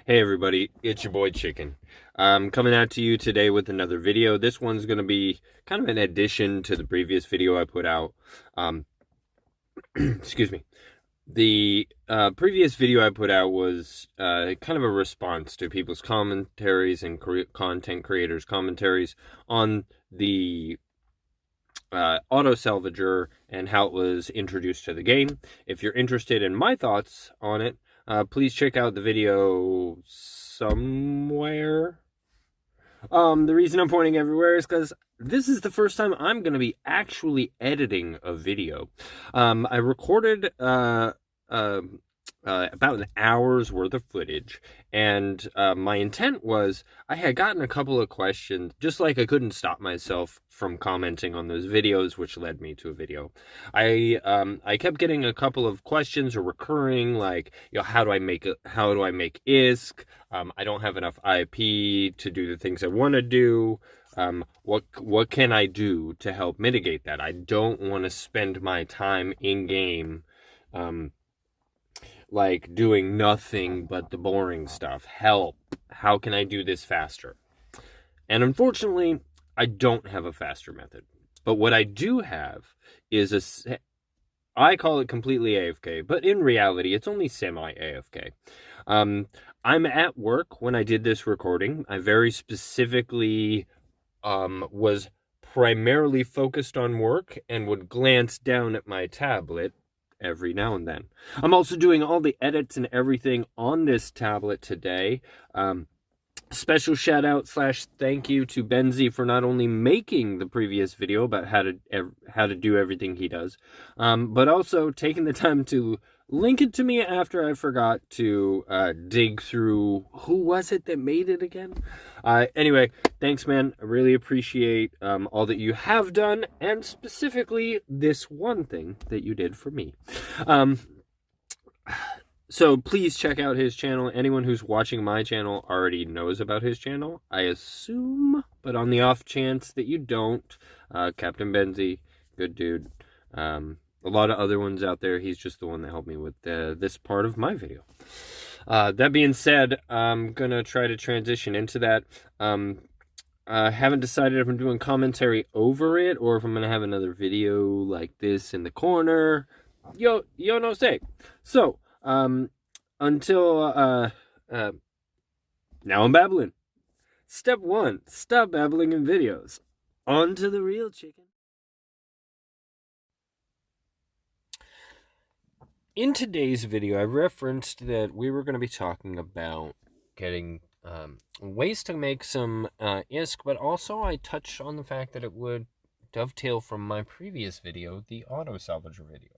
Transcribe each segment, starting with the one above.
Hey everybody, it's your boy Chicken. I'm coming out to you today with another video. This one's going to be kind of an addition to the previous video I put out. Excuse me. The previous video I put out was kind of a response to people's commentaries and content creators' commentaries on the Auto-salvager and how it was introduced to the game. If you're interested in my thoughts on it, please check out the video somewhere. The reason I'm pointing everywhere is because this is the first time I'm going to be actually editing a video. I recorded about an hour's worth of footage, and my intent was I had gotten a couple of questions, just like I couldn't stop myself from commenting on those videos, which led me to a video. I kept getting a couple of questions or recurring, like, how do I make ISK? I don't have enough IP to do the things I want to do. What can I do to help mitigate that? I don't want to spend my time in game like doing nothing but the boring stuff. Help. How can I do this faster? And unfortunately, I don't have a faster method. But what I do have is I call it completely AFK, but in reality, it's only semi-AFK. I'm at work when I did this recording. I very specifically was primarily focused on work and would glance down at my tablet every now and then. I'm also doing all the edits and everything on this tablet today. Special shout out / thank you to Benzie for not only making the previous video about how to do everything he does, but also taking the time to link it to me after I forgot to dig through who was it that made it again. Anyway, thanks, man. I really appreciate all that you have done, and specifically this one thing that you did for me. So please check out his channel. Anyone who's watching my channel already knows about his channel, I assume. But on the off chance that you don't, Captain Benzie, good dude. A lot of other ones out there. He's just the one that helped me with this part of my video. That being said, I'm going to try to transition into that. I haven't decided if I'm doing commentary over it or if I'm going to have another video like this in the corner. Yo no say. So, until, now I'm babbling. Step 1, stop babbling in videos. On to the real chicken. In today's video, I referenced that we were going to be talking about getting ways to make some ISK, but also I touched on the fact that it would dovetail from my previous video, the Auto-salvager video.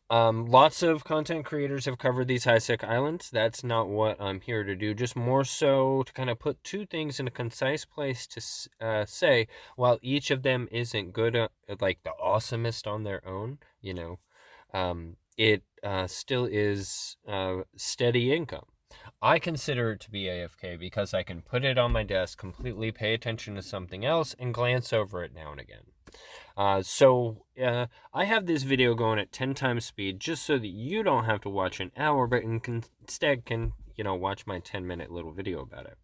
Lots of content creators have covered these high-sec islands. That's not what I'm here to do, just more so to kind of put two things in a concise place to say, while each of them isn't good, like the awesomest on their own, you know, it still is steady income. I consider it to be AFK because I can put it on my desk, completely pay attention to something else, and glance over it now and again. I have this video going at 10 times speed just so that you don't have to watch an hour, but instead can, you know, watch my 10-minute little video about it.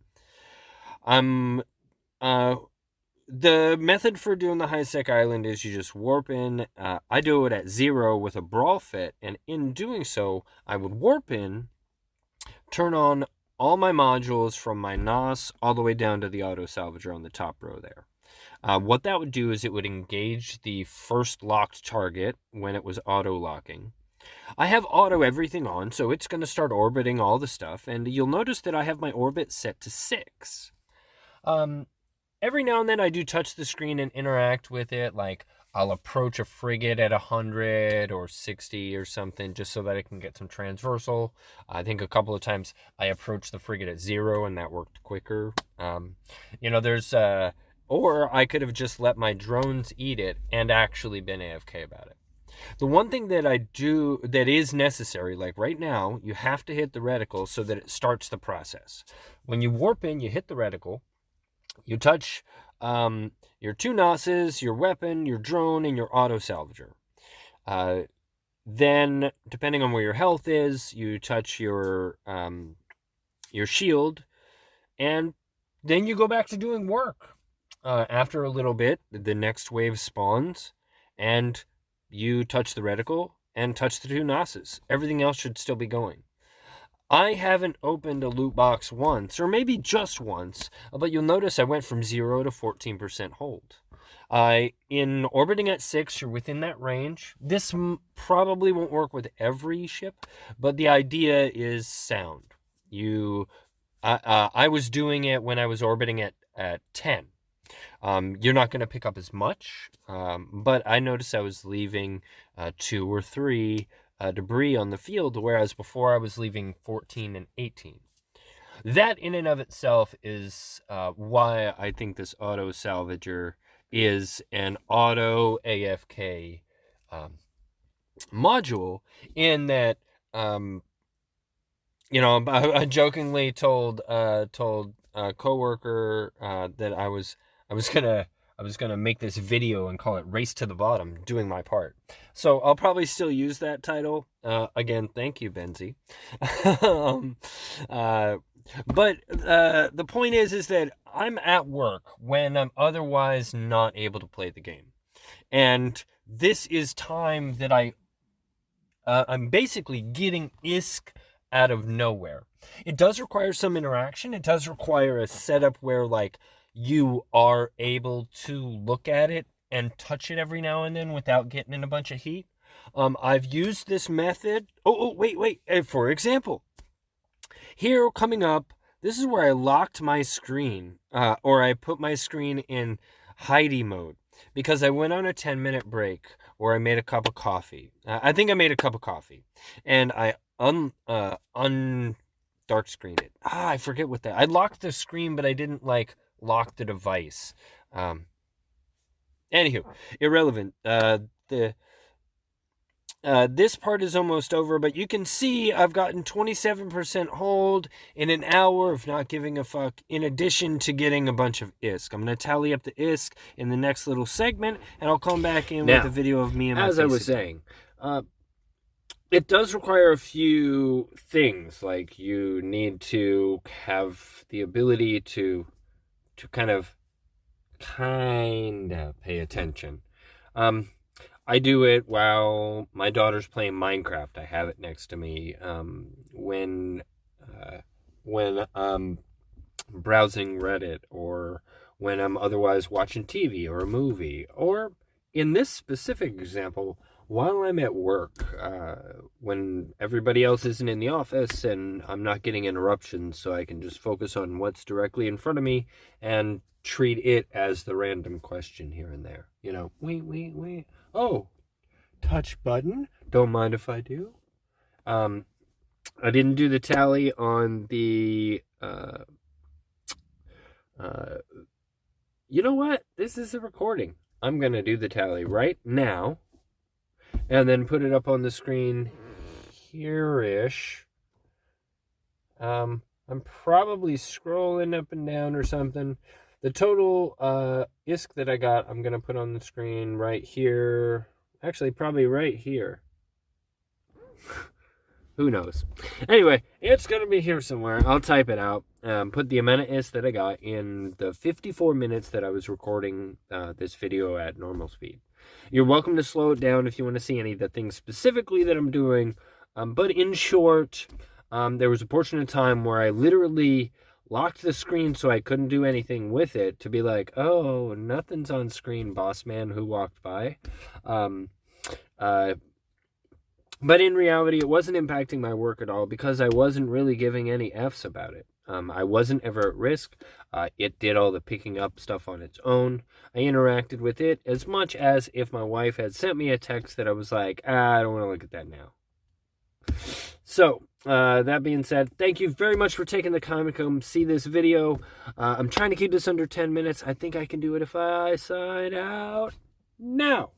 The method for doing the high-sec island is you just warp in. I do it at 0 with a brawl fit, and in doing so, I would warp in, turn on all my modules from my NOS all the way down to the Auto-salvager on the top row there. What that would do is it would engage the first locked target when it was auto-locking. I have auto everything on, so it's going to start orbiting all the stuff, and you'll notice that I have my orbit set to 6. Every now and then I do touch the screen and interact with it, like I'll approach a frigate at 100 or 60 or something just so that I can get some transversal. I think a couple of times I approached the frigate at 0 and that worked quicker. You know, there's... or I could have just let my drones eat it and actually been AFK about it. The one thing that I do that is necessary, like right now, you have to hit the reticle so that it starts the process. When you warp in, you hit the reticle, you touch your 2 NOSes, your weapon, your drone, and your Auto-salvager. Then, depending on where your health is, you touch your your shield, and then you go back to doing work. After a little bit, the next wave spawns, and you touch the reticle and touch the 2 NOSes. Everything else should still be going. I haven't opened a loot box once, or maybe just once, but you'll notice I went from 0 to 14% hold. In orbiting at 6, you're within that range. This probably won't work with every ship, but the idea is sound. I was doing it when I was orbiting at 10. You're not going to pick up as much, but I noticed I was leaving 2 or 3 debris on the field, whereas before I was leaving 14 and 18. That in and of itself is why I think this auto-salvager is an auto AFK module, in that I jokingly told a coworker that I was gonna make this video and call it "Race to the Bottom," doing my part. So I'll probably still use that title. Again, thank you, Benzie. But the point is that I'm at work when I'm otherwise not able to play the game, and this is time that I'm basically getting ISK out of nowhere. It does require some interaction. It does require a setup where, like, you are able to look at it and touch it every now and then without getting in a bunch of heat. I've used this method. Wait. For example, here coming up, this is where I locked my screen, or I put my screen in Heidi mode, because I went on a 10-minute break where I made a cup of coffee. I think I made a cup of coffee, and I dark screened it. I forget what that. I locked the screen, but I didn't lock the device. Anywho, irrelevant. This part is almost over, but you can see I've gotten 27% hold in an hour of not giving a fuck, in addition to getting a bunch of ISK. I'm going to tally up the ISK in the next little segment, and I'll come back in with a video of me and my face. As I was saying, it does require a few things. Like, you need to have the ability to kind of pay attention. I do it while my daughter's playing Minecraft. I have it next to me. When I'm browsing Reddit, or when I'm otherwise watching TV or a movie, or in this specific example, while I'm at work, when everybody else isn't in the office and I'm not getting interruptions, so I can just focus on what's directly in front of me and treat it as the random question here and there. Wait. Oh, touch button. Don't mind if I do. I didn't do the tally on the, you know what? This is a recording. I'm going to do the tally right now, and then put it up on the screen here-ish. I'm probably scrolling up and down or something. The total ISK that I got, I'm going to put on the screen right here. Actually, probably right here. Who knows? Anyway, it's going to be here somewhere. I'll type it out. Put the amount of ISK that I got in the 54 minutes that I was recording this video at normal speed. You're welcome to slow it down if you want to see any of the things specifically that I'm doing. But in short, there was a portion of time where I literally locked the screen so I couldn't do anything with it, to be like, oh, nothing's on screen, boss man who walked by. But in reality, it wasn't impacting my work at all, because I wasn't really giving any Fs about it. I wasn't ever at risk. It did all the picking up stuff on its own. I interacted with it as much as if my wife had sent me a text that I was like, I don't want to look at that now. So, that being said, thank you very much for taking the time to come see this video. I'm trying to keep this under 10 minutes. I think I can do it if I sign out now.